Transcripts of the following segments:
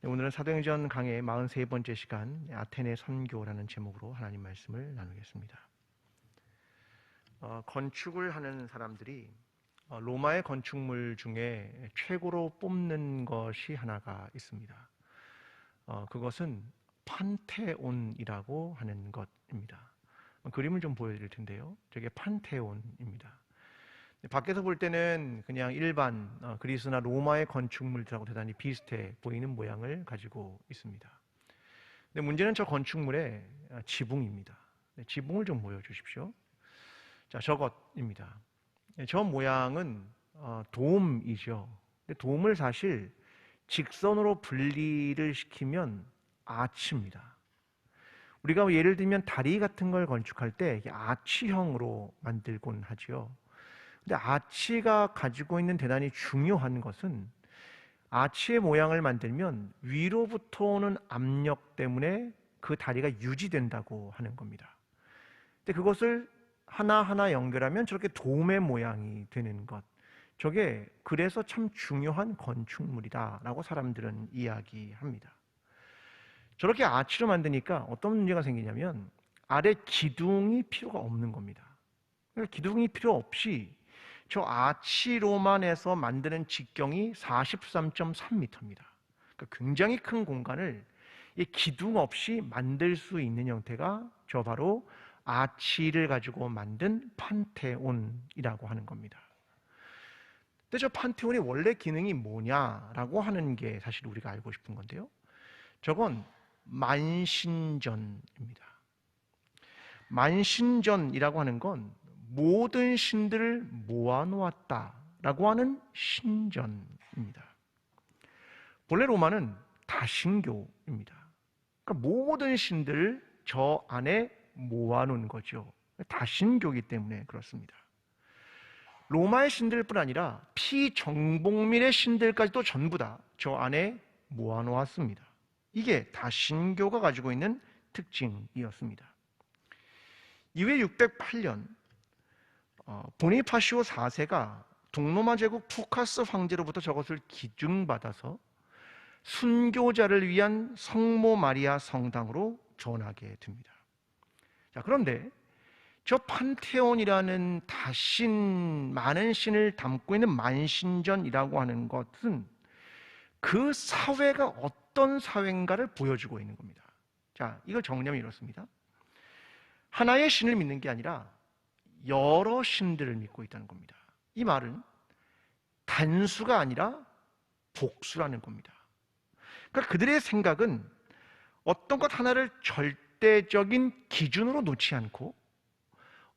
오늘은 사도행전 강의 43번째 시간 아테네 선교라는 제목으로 하나님 말씀을 나누겠습니다. 건축을 하는 사람들이 로마의 건축물 중에 최고로 뽑는 것이 하나가 있습니다. 그것은 판테온이라고 하는 것입니다. 그림을 좀 보여드릴 텐데요. 저게 판테온입니다. 밖에서 볼 때는 그냥 일반 그리스나 로마의 건축물들하고 대단히 비슷해 보이는 모양을 가지고 있습니다. 근데 문제는 저 건축물의 지붕입니다. 지붕을 좀 보여주십시오. 자, 저것입니다. 저 모양은 돔이죠. 근데 돔을 사실 직선으로 분리를 시키면 아치입니다. 우리가 예를 들면 다리 같은 걸 건축할 때 아치형으로 만들곤 하지요. 근데 아치가 가지고 있는 대단히 중요한 것은 아치의 모양을 만들면 위로부터 오는 압력 때문에 그 다리가 유지된다고 하는 겁니다. 근데 그것을 하나하나 연결하면 저렇게 돔의 모양이 되는 것, 저게 그래서 참 중요한 건축물이다라고 사람들은 이야기합니다. 저렇게 아치로 만드니까 어떤 문제가 생기냐면 아래 기둥이 필요가 없는 겁니다. 그러니까 기둥이 필요 없이 저 아치로만 해서 만드는 직경이 43.3m입니다. 그러니까 굉장히 큰 공간을 기둥 없이 만들 수 있는 형태가 저 바로 아치를 가지고 만든 판테온이라고 하는 겁니다. 근데 저 판테온의 원래 기능이 뭐냐라고 하는 게 사실 우리가 알고 싶은 건데요. 저건 만신전입니다. 만신전이라고 하는 건 모든 신들을 모아놓았다라고 하는 신전입니다. 본래 로마는 다신교입니다. 그러니까 모든 신들을 저 안에 모아놓은 거죠. 다신교이기 때문에 그렇습니다. 로마의 신들뿐 아니라 피정복민의 신들까지도 전부 다 저 안에 모아놓았습니다. 이게 다신교가 가지고 있는 특징이었습니다. 이후에 608년 보니파시오 4세가 동로마 제국 푸카스 황제로부터 저것을 기증받아서 순교자를 위한 성모 마리아 성당으로 전하게 됩니다. 자, 그런데 저 판테온이라는 다신, 많은 신을 담고 있는 만신전이라고 하는 것은 그 사회가 어떤 사회인가를 보여주고 있는 겁니다. 자, 이걸 정리하면 이렇습니다. 하나의 신을 믿는 게 아니라 여러 신들을 믿고 있다는 겁니다. 이 말은 단수가 아니라 복수라는 겁니다. 그러니까 그들의 생각은 어떤 것 하나를 절대적인 기준으로 놓지 않고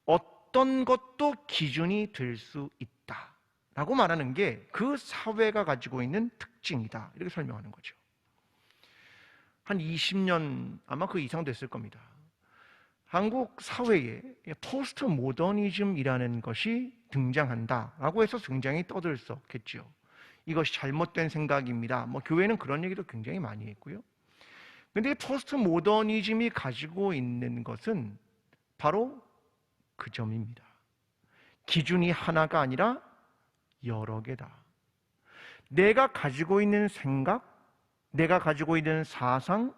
어떤 것도 기준이 될 수 있다라고 말하는 게 그 사회가 가지고 있는 특징이다, 이렇게 설명하는 거죠. 한 20년 아마 그 이상 됐을 겁니다. 한국 사회에 포스트 모더니즘이라는 것이 등장한다라고 해서 굉장히 떠들썩했죠. 이것이 잘못된 생각입니다. 교회는 그런 얘기도 굉장히 많이 했고요. 그런데 포스트 모더니즘이 가지고 있는 것은 바로 그 점입니다. 기준이 하나가 아니라 여러 개다. 내가 가지고 있는 생각, 내가 가지고 있는 사상,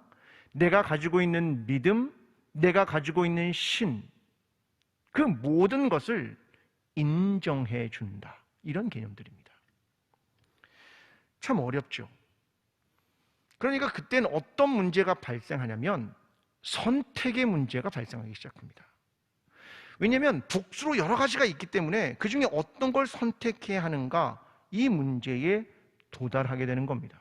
내가 가지고 있는 믿음, 내가 가지고 있는 신, 그 모든 것을 인정해 준다, 이런 개념들입니다. 참 어렵죠. 그러니까 그때는 어떤 문제가 발생하냐면 선택의 문제가 발생하기 시작합니다. 왜냐하면 복수로 여러 가지가 있기 때문에 그 중에 어떤 걸 선택해야 하는가, 이 문제에 도달하게 되는 겁니다.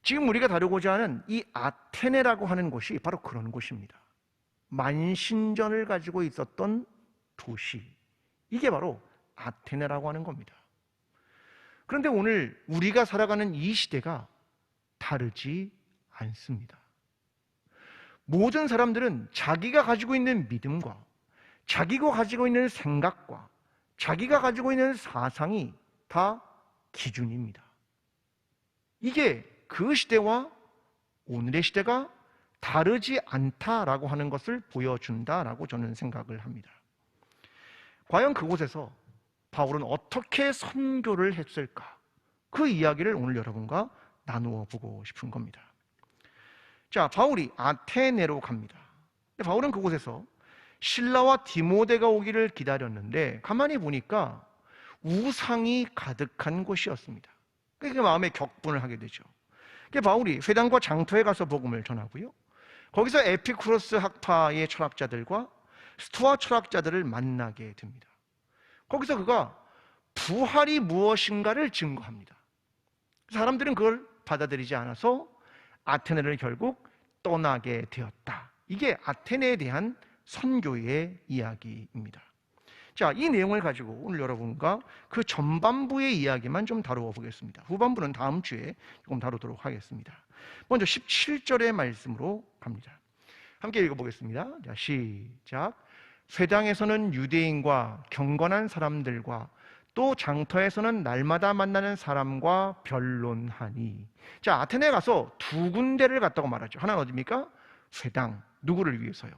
지금 우리가 다루고자 하는 이 아테네라고 하는 곳이 바로 그런 곳입니다. 만신전을 가지고 있었던 도시, 이게 바로 아테네라고 하는 겁니다. 그런데 오늘 우리가 살아가는 이 시대가 다르지 않습니다. 모든 사람들은 자기가 가지고 있는 믿음과 자기가 가지고 있는 생각과 자기가 가지고 있는 사상이 다 기준입니다. 이게 그 시대와 오늘의 시대가 다르지 않다라고 하는 것을 보여준다라고 저는 생각을 합니다. 과연 그곳에서 바울은 어떻게 선교를 했을까? 그 이야기를 오늘 여러분과 나누어 보고 싶은 겁니다. 자, 바울이 아테네로 갑니다. 바울은 그곳에서 실라와 디모데가 오기를 기다렸는데 가만히 보니까 우상이 가득한 곳이었습니다. 그러니까 마음에 격분을 하게 되죠. 그러니까 바울이 회당과 장터에 가서 복음을 전하고요, 거기서 에피쿠로스 학파의 철학자들과 스토아 철학자들을 만나게 됩니다. 거기서 그가 부활이 무엇인가를 증거합니다. 사람들은 그걸 받아들이지 않아서 아테네를 결국 떠나게 되었다. 이게 아테네에 대한 선교의 이야기입니다. 자, 이 내용을 가지고 오늘 여러분과 그 전반부의 이야기만 좀 다루어 보겠습니다. 후반부는 다음 주에 조금 다루도록 하겠습니다. 먼저 17절의 말씀으로 갑니다. 함께 읽어보겠습니다. 자, 시작. 회당에서는 유대인과 경건한 사람들과 또 장터에서는 날마다 만나는 사람과 변론하니. 자, 아테네에 가서 두 군데를 갔다고 말하죠. 하나는 어디입니까? 회당. 누구를 위해서요?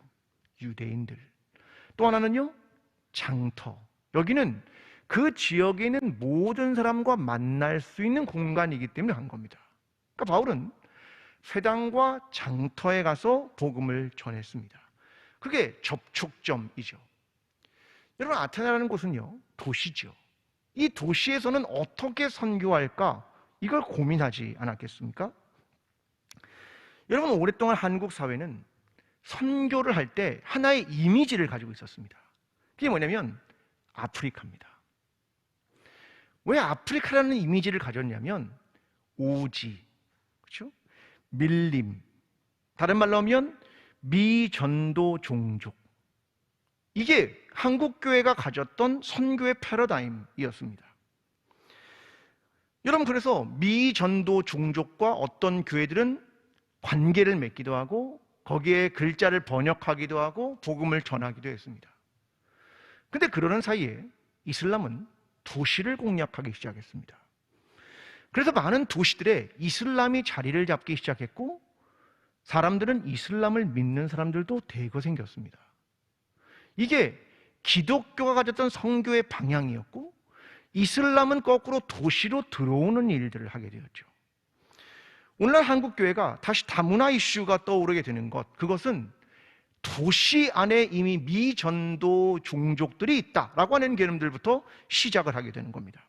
유대인들. 또 하나는요? 장터. 여기는 그 지역에 있는 모든 사람과 만날 수 있는 공간이기 때문에 간 겁니다. 그러니까 바울은 회당과 장터에 가서 복음을 전했습니다. 그게 접촉점이죠. 여러분, 아테네라는 곳은요, 도시죠. 이 도시에서는 어떻게 선교할까? 이걸 고민하지 않았겠습니까? 여러분, 오랫동안 한국 사회는 선교를 할 때 하나의 이미지를 가지고 있었습니다. 그게 뭐냐면 아프리카입니다. 왜 아프리카라는 이미지를 가졌냐면 오지, 그렇죠? 밀림, 다른 말로 하면 미전도 종족. 이게 한국 교회가 가졌던 선교의 패러다임이었습니다. 여러분, 그래서 미전도 종족과 어떤 교회들은 관계를 맺기도 하고 거기에 글자를 번역하기도 하고 복음을 전하기도 했습니다. 근데 그러는 사이에 이슬람은 도시를 공략하기 시작했습니다. 그래서 많은 도시들에 이슬람이 자리를 잡기 시작했고 사람들은 이슬람을 믿는 사람들도 대거 생겼습니다. 이게 기독교가 가졌던 선교의 방향이었고 이슬람은 거꾸로 도시로 들어오는 일들을 하게 되었죠. 오늘날 한국교회가 다시 다문화 이슈가 떠오르게 되는 것, 그것은 도시 안에 이미 미전도 종족들이 있다라고 하는 개념들부터 시작을 하게 되는 겁니다.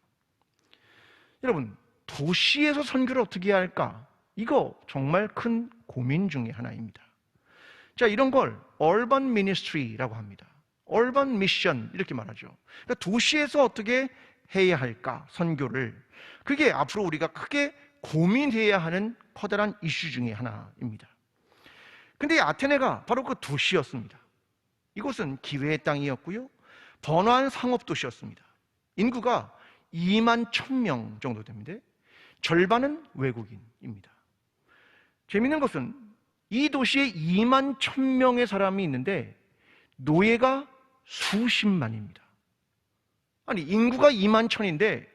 여러분, 도시에서 선교를 어떻게 해야 할까? 이거 정말 큰 고민 중에 하나입니다. 자, 이런 걸 urban ministry라고 합니다. urban mission 이렇게 말하죠. 그러니까 도시에서 어떻게 해야 할까? 선교를. 그게 앞으로 우리가 크게 고민해야 하는 커다란 이슈 중에 하나입니다. 근데 아테네가 바로 그 도시였습니다. 이곳은 기회의 땅이었고요, 번화한 상업도시였습니다. 인구가 2만 1,000명 정도 됩니다. 절반은 외국인입니다. 재미있는 것은 이 도시에 2만 1,000명의 사람이 있는데 노예가 수십만입니다. 아니, 인구가 2만 1,000인데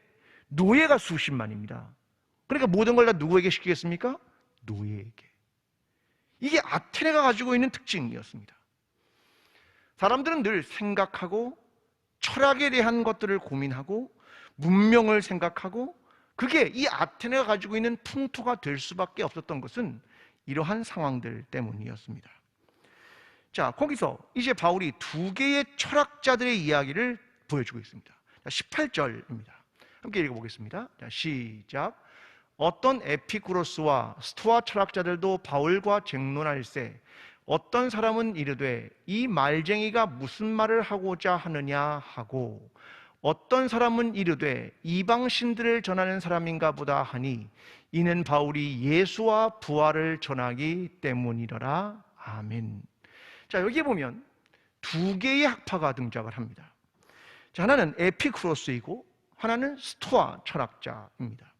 노예가 수십만입니다. 그러니까 모든 걸 다 누구에게 시키겠습니까? 노예에게. 이게 아테네가 가지고 있는 특징이었습니다. 사람들은 늘 생각하고 철학에 대한 것들을 고민하고 문명을 생각하고, 그게 이 아테네가 가지고 있는 풍토가 될 수밖에 없었던 것은 이러한 상황들 때문이었습니다. 자, 거기서 이제 바울이 두 개의 철학자들의 이야기를 보여주고 있습니다. 18절입니다. 함께 읽어보겠습니다. 자, 시작. 어떤 에피쿠로스와 스토아 철학자들도 바울과 쟁론할세 어떤 사람은 이르되 이 말쟁이가 무슨 말을 하고자 하느냐 하고, 어떤 사람은 이르되 이방 신들을 전하는 사람인가 보다 하니 이는 바울이 예수와 부활을 전하기 때문이더라. 아멘. 자, 여기 보면 두 개의 학파가 등장을 합니다. 자, 하나는 에피쿠로스이고 하나는 스토아 철학자입니다.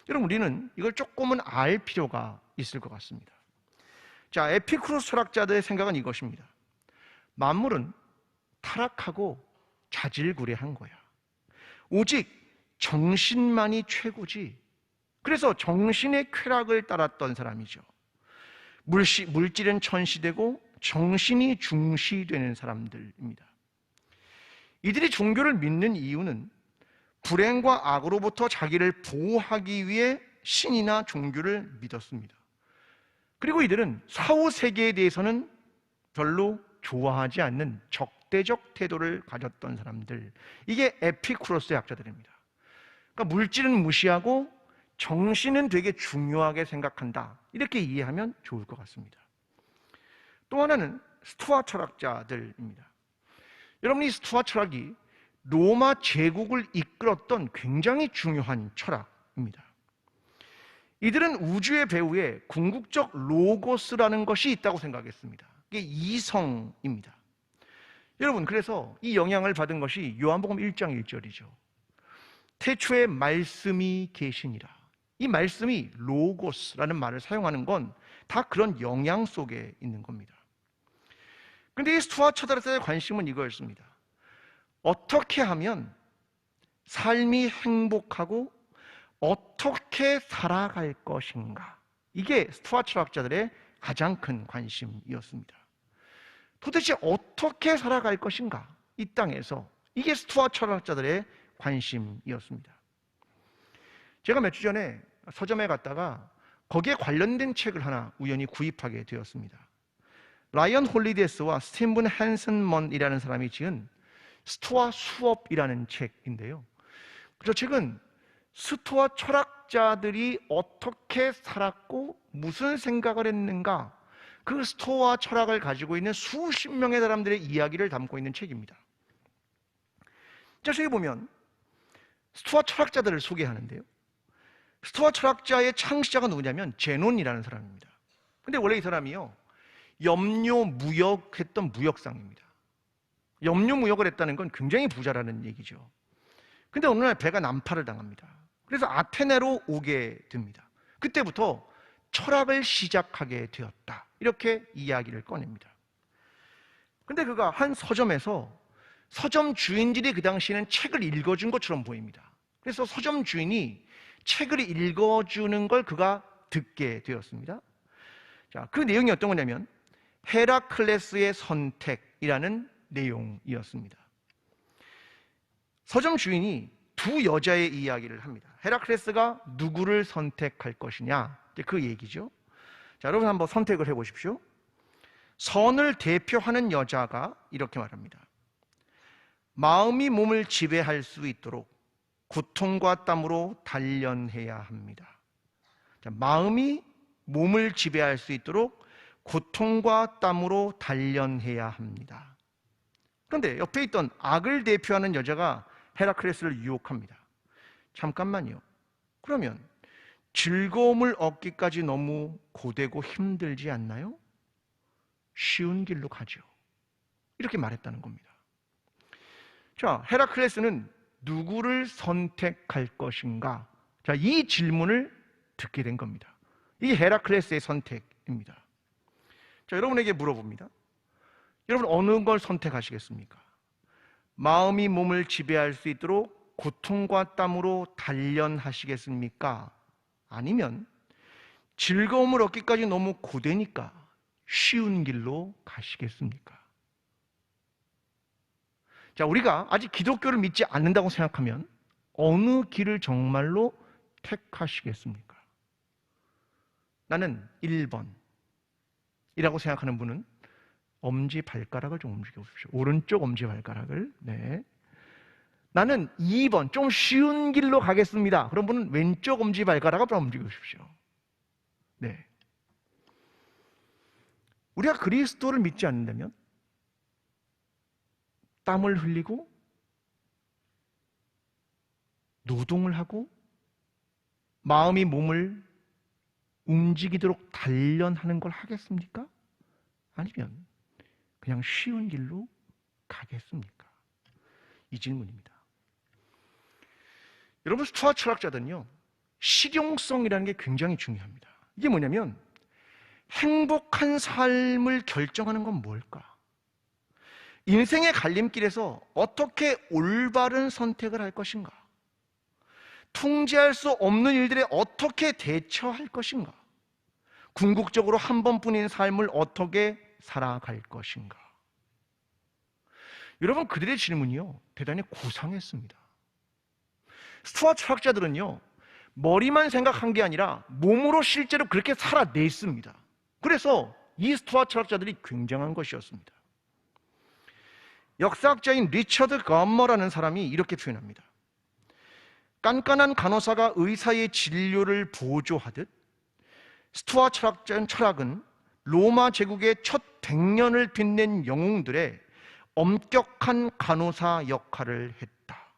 여러분, 우리는 이걸 조금은 알 필요가 있을 것 같습니다. 자, 에피쿠로스 철학자들의 생각은 이것입니다. 만물은 타락하고 자질구레한 거야. 오직 정신만이 최고지. 그래서 정신의 쾌락을 따랐던 사람이죠. 물질은 천시되고 정신이 중시되는 사람들입니다. 이들이 종교를 믿는 이유는 불행과 악으로부터 자기를 보호하기 위해 신이나 종교를 믿었습니다. 그리고 이들은 사후 세계에 대해서는 별로 좋아하지 않는 적대적 태도를 가졌던 사람들, 이게 에피쿠로스의 학자들입니다. 그러니까 물질은 무시하고 정신은 되게 중요하게 생각한다, 이렇게 이해하면 좋을 것 같습니다. 또 하나는 스토아 철학자들입니다. 여러분, 이 스토아 철학이 로마 제국을 이끌었던 굉장히 중요한 철학입니다. 이들은 우주의 배후에 궁극적 로고스라는 것이 있다고 생각했습니다. 이게 이성입니다. 여러분, 그래서 이 영향을 받은 것이 요한복음 1장 1절이죠. 태초에 말씀이 계시니라. 이 말씀이 로고스라는 말을 사용하는 건 다 그런 영향 속에 있는 겁니다. 그런데 이 스토아 철학자의 관심은 이거였습니다. 어떻게 하면 삶이 행복하고 어떻게 살아갈 것인가, 이게 스토아 철학자들의 가장 큰 관심이었습니다. 도대체 어떻게 살아갈 것인가, 이 땅에서, 이게 스토아 철학자들의 관심이었습니다. 제가 몇 주 전에 서점에 갔다가 거기에 관련된 책을 하나 우연히 구입하게 되었습니다. 라이언 홀리데스와 스티븐 핸슨먼이라는 사람이 지은 스토아 수업이라는 책인데요, 저 책은 스토아 철학자들이 어떻게 살았고 무슨 생각을 했는가, 그 스토아 철학을 가지고 있는 수십 명의 사람들의 이야기를 담고 있는 책입니다. 자, 저기 보면 스토아 철학자들을 소개하는데요, 스토아 철학자의 창시자가 누구냐면 제논이라는 사람입니다. 근데 원래 이 사람이요, 염료무역했던 무역상입니다. 염료무역을 했다는 건 굉장히 부자라는 얘기죠. 근데 어느 날 배가 난파를 당합니다. 그래서 아테네로 오게 됩니다. 그때부터 철학을 시작하게 되었다, 이렇게 이야기를 꺼냅니다. 근데 그가 한 서점에서 서점 주인들이 그 당시에는 책을 읽어준 것처럼 보입니다. 그래서 서점 주인이 책을 읽어주는 걸 그가 듣게 되었습니다. 자, 그 내용이 어떤 거냐면 헤라클레스의 선택이라는 내용이었습니다. 서점 주인이 두 여자의 이야기를 합니다. 헤라클레스가 누구를 선택할 것이냐, 그 얘기죠. 자, 여러분 한번 선택을 해보십시오. 선을 대표하는 여자가 이렇게 말합니다. 마음이 몸을 지배할 수 있도록 고통과 땀으로 단련해야 합니다. 자, 마음이 몸을 지배할 수 있도록 고통과 땀으로 단련해야 합니다. 그런데 옆에 있던 악을 대표하는 여자가 헤라클레스를 유혹합니다. 잠깐만요. 그러면 즐거움을 얻기까지 너무 고되고 힘들지 않나요? 쉬운 길로 가죠. 이렇게 말했다는 겁니다. 자, 헤라클레스는 누구를 선택할 것인가? 자, 이 질문을 듣게 된 겁니다. 이게 헤라클레스의 선택입니다. 자, 여러분에게 물어봅니다. 여러분, 어느 걸 선택하시겠습니까? 마음이 몸을 지배할 수 있도록 고통과 땀으로 단련하시겠습니까? 아니면 즐거움을 얻기까지 너무 고되니까 쉬운 길로 가시겠습니까? 자, 우리가 아직 기독교를 믿지 않는다고 생각하면 어느 길을 정말로 택하시겠습니까? 나는 1번이라고 생각하는 분은 엄지 발가락을 좀 움직여 보십시오. 오른쪽 엄지 발가락을. 네. 나는 2번, 좀 쉬운 길로 가겠습니다. 그런 분은 왼쪽 엄지 발가락을 좀 움직여 보십시오. 네. 우리가 그리스도를 믿지 않는다면 땀을 흘리고 노동을 하고 마음이 몸을 움직이도록 단련하는 걸 하겠습니까? 아니면 그냥 쉬운 길로 가겠습니까? 이 질문입니다. 여러분, 스토아 철학자들은요, 실용성이라는 게 굉장히 중요합니다. 이게 뭐냐면 행복한 삶을 결정하는 건 뭘까? 인생의 갈림길에서 어떻게 올바른 선택을 할 것인가? 통제할 수 없는 일들에 어떻게 대처할 것인가? 궁극적으로 한 번뿐인 삶을 어떻게 살아갈 것인가? 여러분, 그들의 질문이요, 대단히 고상했습니다. 스토아 철학자들은요, 머리만 생각한 게 아니라 몸으로 실제로 그렇게 살아냈습니다. 그래서 이 스토아 철학자들이 굉장한 것이었습니다. 역사학자인 리처드 거머라는 사람이 이렇게 표현합니다. 깐깐한 간호사가 의사의 진료를 보조하듯 스토아 철학은 로마 제국의 첫 100년을 빛낸 영웅들의 엄격한 간호사 역할을 했다.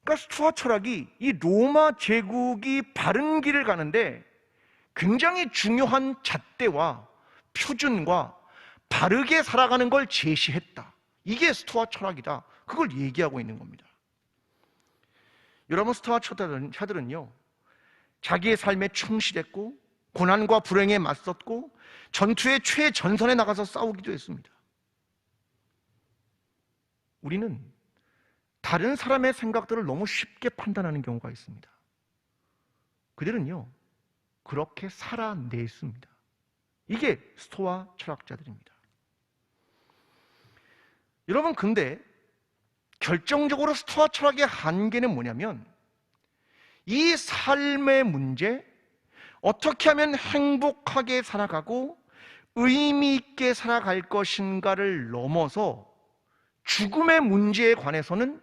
그러니까 스토아 철학이 이 로마 제국이 바른 길을 가는데 굉장히 중요한 잣대와 표준과 바르게 살아가는 걸 제시했다. 이게 스토아 철학이다. 그걸 얘기하고 있는 겁니다. 여러분, 스토아 철학자들은요, 자기의 삶에 충실했고 고난과 불행에 맞섰고 전투의 최전선에 나가서 싸우기도 했습니다. 우리는 다른 사람의 생각들을 너무 쉽게 판단하는 경우가 있습니다. 그들은요, 그렇게 살아냈습니다. 이게 스토아 철학자들입니다. 여러분, 근데 결정적으로 스토아 철학의 한계는 뭐냐면 이 삶의 문제, 어떻게 하면 행복하게 살아가고 의미 있게 살아갈 것인가를 넘어서 죽음의 문제에 관해서는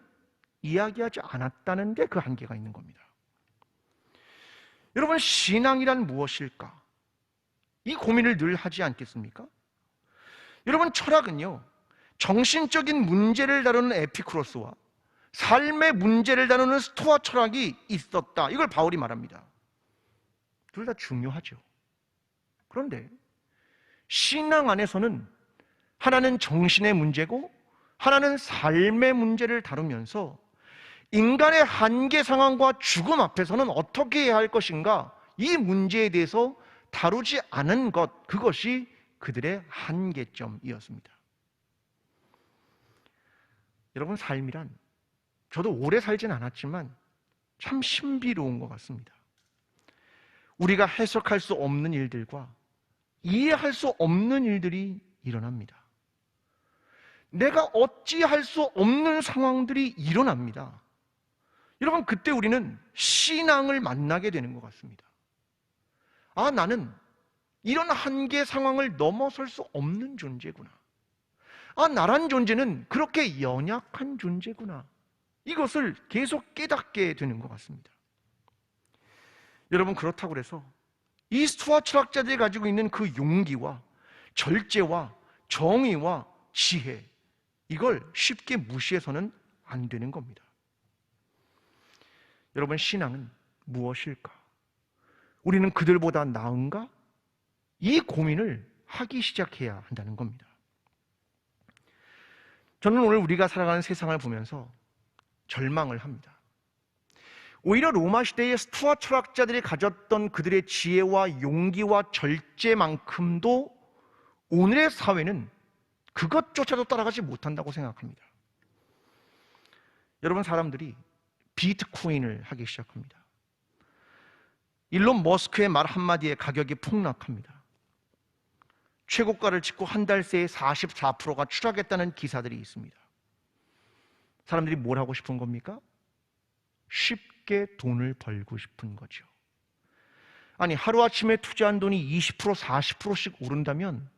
이야기하지 않았다는 데 그 한계가 있는 겁니다. 여러분, 신앙이란 무엇일까? 이 고민을 늘 하지 않겠습니까? 여러분, 철학은요, 정신적인 문제를 다루는 에피쿠로스와 삶의 문제를 다루는 스토아 철학이 있었다. 이걸 바울이 말합니다. 둘 다 중요하죠. 그런데 신앙 안에서는 하나는 정신의 문제고 하나는 삶의 문제를 다루면서 인간의 한계 상황과 죽음 앞에서는 어떻게 해야 할 것인가, 이 문제에 대해서 다루지 않은 것, 그것이 그들의 한계점이었습니다. 여러분, 삶이란 저도 오래 살진 않았지만 참 신비로운 것 같습니다. 우리가 해석할 수 없는 일들과 이해할 수 없는 일들이 일어납니다. 내가 어찌할 수 없는 상황들이 일어납니다. 여러분, 그때 우리는 신앙을 만나게 되는 것 같습니다. 아, 나는 이런 한계 상황을 넘어설 수 없는 존재구나. 아, 나란 존재는 그렇게 연약한 존재구나. 이것을 계속 깨닫게 되는 것 같습니다. 여러분, 그렇다고 해서 이 스토아 철학자들이 가지고 있는 그 용기와 절제와 정의와 지혜, 이걸 쉽게 무시해서는 안 되는 겁니다. 여러분, 신앙은 무엇일까? 우리는 그들보다 나은가? 이 고민을 하기 시작해야 한다는 겁니다. 저는 오늘 우리가 살아가는 세상을 보면서 절망을 합니다. 오히려 로마 시대의 스토아 철학자들이 가졌던 그들의 지혜와 용기와 절제만큼도 오늘의 사회는 그것조차도 따라가지 못한다고 생각합니다. 여러분, 사람들이 비트코인을 하기 시작합니다. 일론 머스크의 말 한마디에 가격이 폭락합니다. 최고가를 찍고 한 달 새에 44%가 추락했다는 기사들이 있습니다. 사람들이 뭘 하고 싶은 겁니까? 쉽게 돈을 벌고 싶은 거죠. 아니, 하루아침에 투자한 돈이 20%, 40%씩 오른다면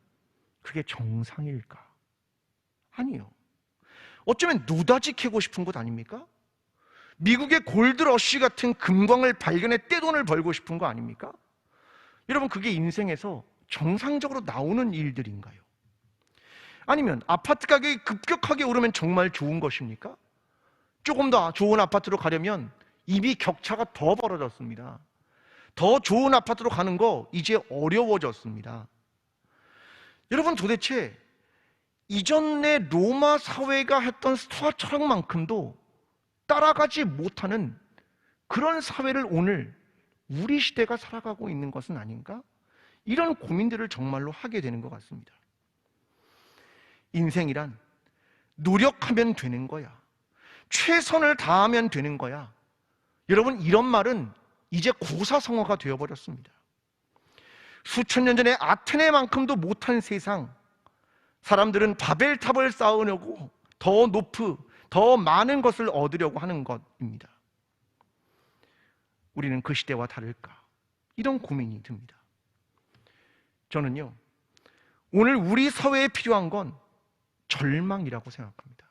그게 정상일까? 아니요. 어쩌면 노다지 캐고 싶은 것 아닙니까? 미국의 골드러쉬 같은 금광을 발견해 떼돈을 벌고 싶은 거 아닙니까? 여러분, 그게 인생에서 정상적으로 나오는 일들인가요? 아니면 아파트 가격이 급격하게 오르면 정말 좋은 것입니까? 조금 더 좋은 아파트로 가려면 이미 격차가 더 벌어졌습니다. 더 좋은 아파트로 가는 거 이제 어려워졌습니다. 여러분, 도대체 이전의 로마 사회가 했던 스토아 철학만큼도 따라가지 못하는 그런 사회를 오늘 우리 시대가 살아가고 있는 것은 아닌가? 이런 고민들을 정말로 하게 되는 것 같습니다. 인생이란 노력하면 되는 거야. 최선을 다하면 되는 거야. 여러분, 이런 말은 이제 고사성어가 되어버렸습니다. 수천 년 전에 아테네만큼도 못한 세상, 사람들은 바벨탑을 쌓으려고 더 많은 것을 얻으려고 하는 것입니다. 우리는 그 시대와 다를까? 이런 고민이 듭니다. 저는요, 오늘 우리 사회에 필요한 건 절망이라고 생각합니다.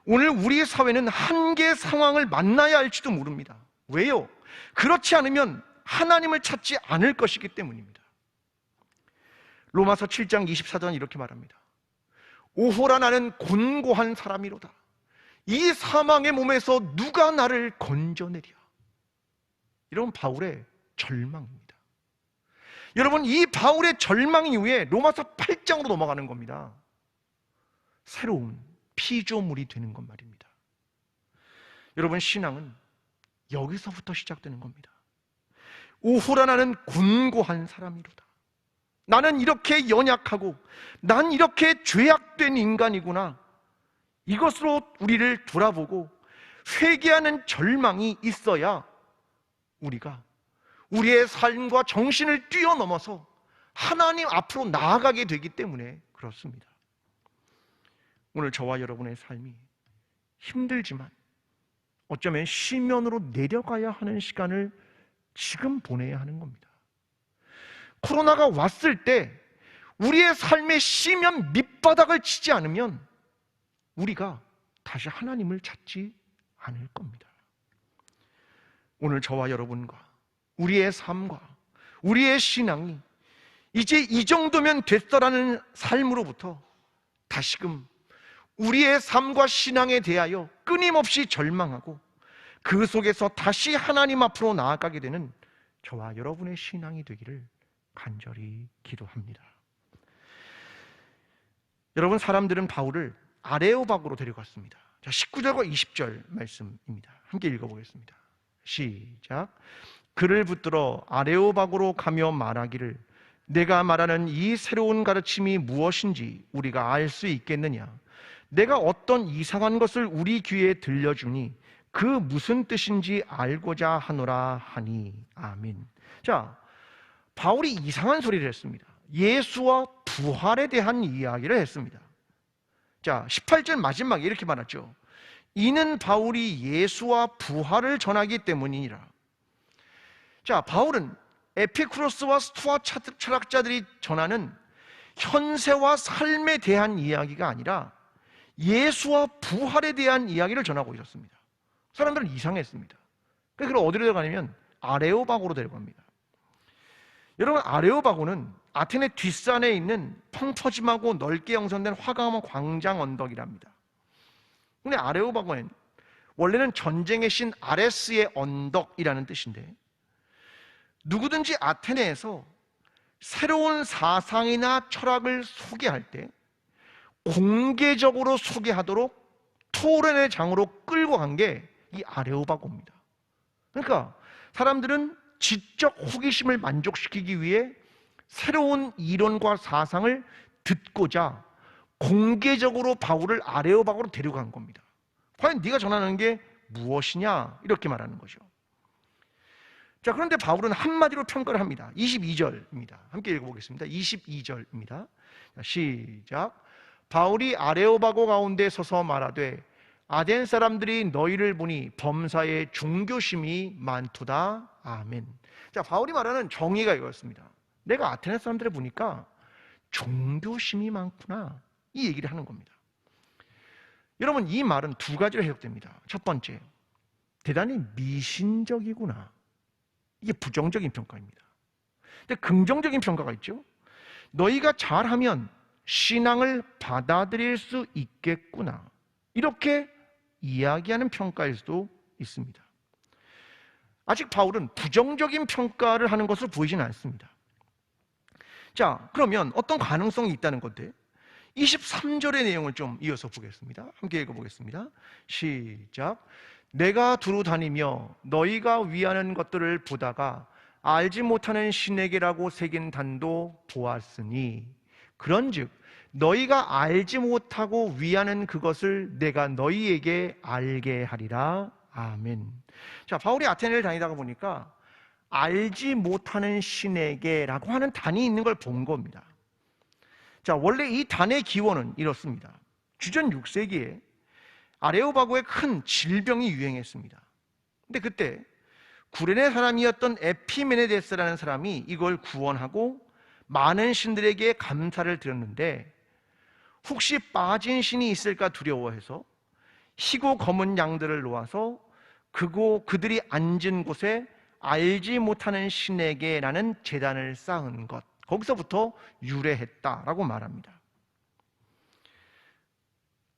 오늘 우리 사회는 한계 상황을 만나야 할지도 모릅니다. 왜요? 그렇지 않으면 하나님을 찾지 않을 것이기 때문입니다. 로마서 7장 24절 이렇게 말합니다. 오호라 나는 곤고한 사람이로다. 이 사망의 몸에서 누가 나를 건져내랴. 이런 바울의 절망입니다. 여러분, 이 바울의 절망 이후에 로마서 8장으로 넘어가는 겁니다. 새로운 피조물이 되는 것 말입니다. 여러분, 신앙은 여기서부터 시작되는 겁니다. 오호라 나는 곤고한 사람이로다. 나는 이렇게 연약하고 난 이렇게 죄악된 인간이구나. 이것으로 우리를 돌아보고 회개하는 절망이 있어야 우리가 우리의 삶과 정신을 뛰어넘어서 하나님 앞으로 나아가게 되기 때문에 그렇습니다. 오늘 저와 여러분의 삶이 힘들지만 어쩌면 시면으로 내려가야 하는 시간을 지금 보내야 하는 겁니다. 코로나가 왔을 때 우리의 삶의 시면 밑바닥을 치지 않으면 우리가 다시 하나님을 찾지 않을 겁니다. 오늘 저와 여러분과 우리의 삶과 우리의 신앙이 이제 이 정도면 됐어라는 삶으로부터 다시금 우리의 삶과 신앙에 대하여 끊임없이 절망하고 그 속에서 다시 하나님 앞으로 나아가게 되는 저와 여러분의 신앙이 되기를 간절히 기도합니다. 여러분, 사람들은 바울을 아레오박으로 데려갔습니다. 자, 19절과 20절 말씀입니다. 함께 읽어보겠습니다. 시작. 그를 붙들어 아레오박으로 가며 말하기를 내가 말하는 이 새로운 가르침이 무엇인지 우리가 알 수 있겠느냐. 내가 어떤 이상한 것을 우리 귀에 들려주니 그 무슨 뜻인지 알고자 하노라 하니. 아멘. 자, 바울이 이상한 소리를 했습니다. 예수와 부활에 대한 이야기를 했습니다. 자, 18절 마지막에 이렇게 말하죠. 이는 바울이 예수와 부활을 전하기 때문이니라. 자, 바울은 에피쿠로스와 스토아 철학자들이 전하는 현세와 삶에 대한 이야기가 아니라 예수와 부활에 대한 이야기를 전하고 있었습니다. 사람들은 이상했습니다. 그래서 어디로 데려가냐면 아레오바고로 데려갑니다. 여러분, 아레오바고는 아테네 뒷산에 있는 펑퍼짐하고 넓게 형성된 화강암 광장 언덕이랍니다. 근데 아레오바고는 원래는 전쟁의 신 아레스의 언덕이라는 뜻인데, 누구든지 아테네에서 새로운 사상이나 철학을 소개할 때 공개적으로 소개하도록 토론의 장으로 끌고 간 게 이 아레오바고입니다. 그러니까 사람들은 지적 호기심을 만족시키기 위해 새로운 이론과 사상을 듣고자 공개적으로 바울을 아레오바고로 데려간 겁니다. 과연 네가 전하는 게 무엇이냐? 이렇게 말하는 거죠. 자, 그런데 바울은 한마디로 평가를 합니다. 22절입니다. 함께 읽어보겠습니다. 22절입니다. 시작. 바울이 아레오바고 가운데 서서 말하되 아덴 사람들이 너희를 보니 범사에 종교심이 많도다. 아멘. 자, 바울이 말하는 정의가 이거였습니다. 내가 아테네 사람들을 보니까 종교심이 많구나, 이 얘기를 하는 겁니다. 여러분, 이 말은 두 가지로 해석됩니다. 첫 번째, 대단히 미신적이구나, 이게 부정적인 평가입니다. 근데 긍정적인 평가가 있죠. 너희가 잘하면 신앙을 받아들일 수 있겠구나, 이렇게 이야기하는 평가일 수도 있습니다. 아직 바울은 부정적인 평가를 하는 것으로 보이지는 않습니다. 자, 그러면 어떤 가능성이 있다는 건데 23절의 내용을 좀 이어서 보겠습니다. 함께 읽어보겠습니다. 시작. 내가 두루 다니며 너희가 위하는 것들을 보다가 알지 못하는 신에게라고 새긴 단도 보았으니 그런즉 너희가 알지 못하고 위하는 그것을 내가 너희에게 알게 하리라. 아멘. 자, 바울이 아테네를 다니다가 보니까 알지 못하는 신에게라고 하는 단이 있는 걸 본 겁니다. 자, 원래 이 단의 기원은 이렇습니다. 주전 6세기에 아레오바고에 큰 질병이 유행했습니다. 근데 그때 구레네 사람이었던 에피메네데스라는 사람이 이걸 구원하고 많은 신들에게 감사를 드렸는데, 혹시 빠진 신이 있을까 두려워해서 희고 검은 양들을 놓아서 그들이 앉은 곳에 알지 못하는 신에게라는 제단을 쌓은 것, 거기서부터 유래했다라고 말합니다.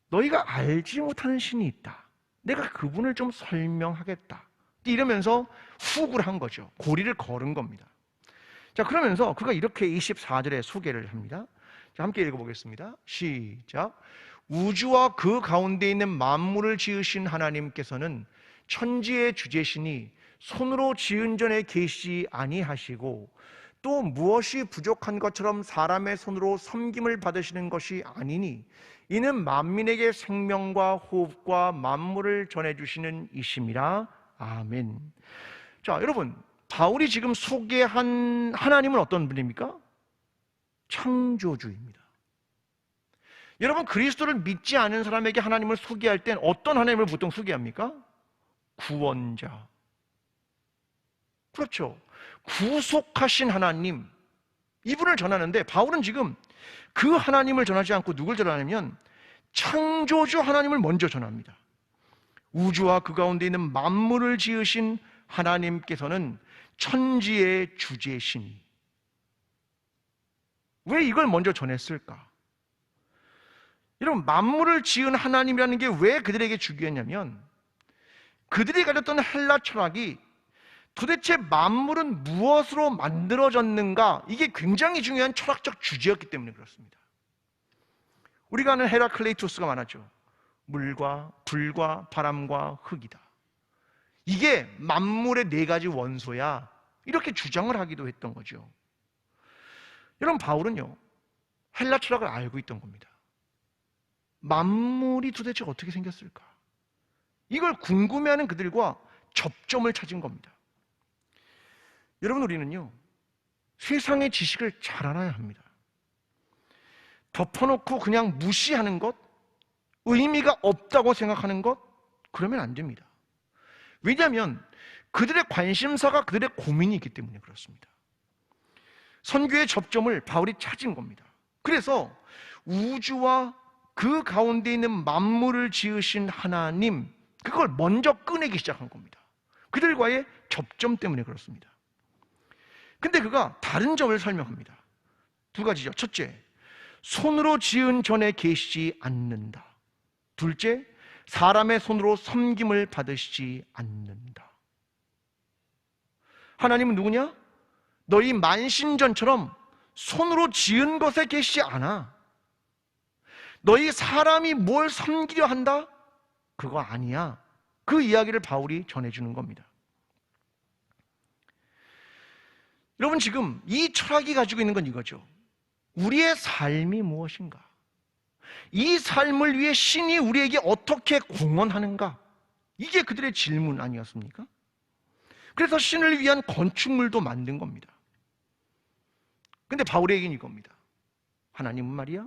너희가 알지 못하는 신이 있다, 내가 그분을 좀 설명하겠다, 이러면서 훅을 한 거죠. 고리를 걸은 겁니다. 자, 그러면서 그가 이렇게 24절에 소개를 합니다. 자, 함께 읽어보겠습니다. 시작. 우주와 그 가운데 있는 만물을 지으신 하나님께서는 천지의 주제시니 손으로 지은 전에 계시지 아니하시고 또 무엇이 부족한 것처럼 사람의 손으로 섬김을 받으시는 것이 아니니 이는 만민에게 생명과 호흡과 만물을 전해주시는 이심이라. 아멘. 자, 여러분, 바울이 지금 소개한 하나님은 어떤 분입니까? 창조주입니다. 여러분, 그리스도를 믿지 않은 사람에게 하나님을 소개할 땐 어떤 하나님을 보통 소개합니까? 구원자. 그렇죠. 구속하신 하나님, 이분을 전하는데 바울은 지금 그 하나님을 전하지 않고 누굴 전하냐면 창조주 하나님을 먼저 전합니다. 우주와 그 가운데 있는 만물을 지으신 하나님께서는 천지의 주제신. 왜 이걸 먼저 전했을까? 여러분, 만물을 지은 하나님이라는 게 왜 그들에게 중요했냐면 그들이 가졌던 헬라 철학이 도대체 만물은 무엇으로 만들어졌는가, 이게 굉장히 중요한 철학적 주제였기 때문에 그렇습니다. 우리가 아는 헤라클레이토스가 많았죠. 물과 불과 바람과 흙이다, 이게 만물의 네 가지 원소야, 이렇게 주장을 하기도 했던 거죠. 여러분, 바울은요 헬라 철학을 알고 있던 겁니다. 만물이 도대체 어떻게 생겼을까, 이걸 궁금해하는 그들과 접점을 찾은 겁니다. 여러분, 우리는요 세상의 지식을 잘 알아야 합니다. 덮어놓고 그냥 무시하는 것, 의미가 없다고 생각하는 것, 그러면 안 됩니다. 왜냐하면 그들의 관심사가 그들의 고민이 있기 때문에 그렇습니다. 선교의 접점을 바울이 찾은 겁니다. 그래서 우주와 그 가운데 있는 만물을 지으신 하나님, 그걸 먼저 꺼내기 시작한 겁니다. 그들과의 접점 때문에 그렇습니다. 근데 그가 다른 점을 설명합니다. 두 가지죠. 첫째, 손으로 지은 전에 계시지 않는다. 둘째, 사람의 손으로 섬김을 받으시지 않는다. 하나님은 누구냐? 너희 만신전처럼 손으로 지은 것에 계시지 않아. 너희 사람이 뭘 섬기려 한다? 그거 아니야. 그 이야기를 바울이 전해주는 겁니다. 여러분, 지금 이 철학이 가지고 있는 건 이거죠. 우리의 삶이 무엇인가? 이 삶을 위해 신이 우리에게 어떻게 공헌하는가? 이게 그들의 질문 아니었습니까? 그래서 신을 위한 건축물도 만든 겁니다. 근데 바울의 얘기는 이겁니다. 하나님은 말이야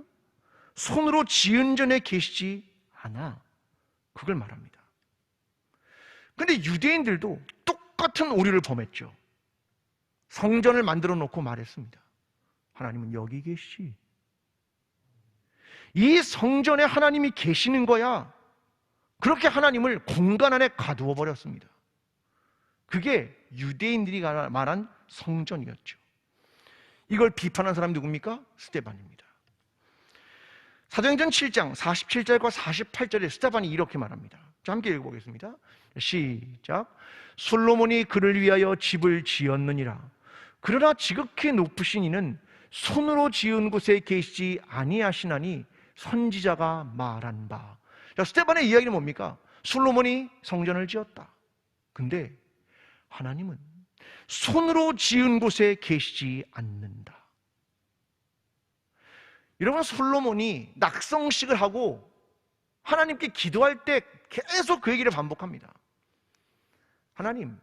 손으로 지은 전에 계시지 않아. 그걸 말합니다. 근데 유대인들도 똑같은 오류를 범했죠. 성전을 만들어 놓고 말했습니다. 하나님은 여기 계시지. 이 성전에 하나님이 계시는 거야. 그렇게 하나님을 공간 안에 가두어 버렸습니다. 그게 유대인들이 말한 성전이었죠. 이걸 비판한 사람이 누굽니까? 스데반입니다. 사도행전 7장 47절과 48절에 스데반이 이렇게 말합니다. 자, 함께 읽어보겠습니다. 시작. 솔로몬이 그를 위하여 집을 지었느니라. 그러나 지극히 높으신 이는 손으로 지은 곳에 계시지 아니하시나니 선지자가 말한 바. 자, 스데반의 이야기는 뭡니까? 솔로몬이 성전을 지었다. 근데 하나님은 손으로 지은 곳에 계시지 않는다. 여러분, 솔로몬이 낙성식을 하고 하나님께 기도할 때 계속 그 얘기를 반복합니다. 하나님,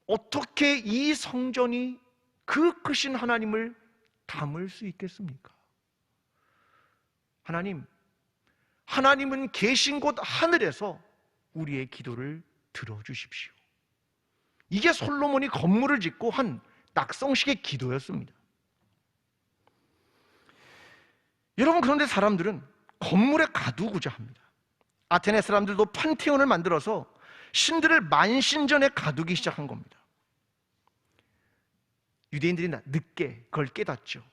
어떻게 이 성전이 그 크신 하나님을 담을 수 있겠습니까? 하나님은 계신 곳 하늘에서 우리의 기도를 들어주십시오. 이게 솔로몬이 건물을 짓고 한 낙성식의 기도였습니다. 여러분, 그런데 사람들은 건물에 가두고자 합니다. 아테네 사람들도 판테온을 만들어서 신들을 만신전에 가두기 시작한 겁니다. 유대인들이 늦게 그걸 깨닫죠.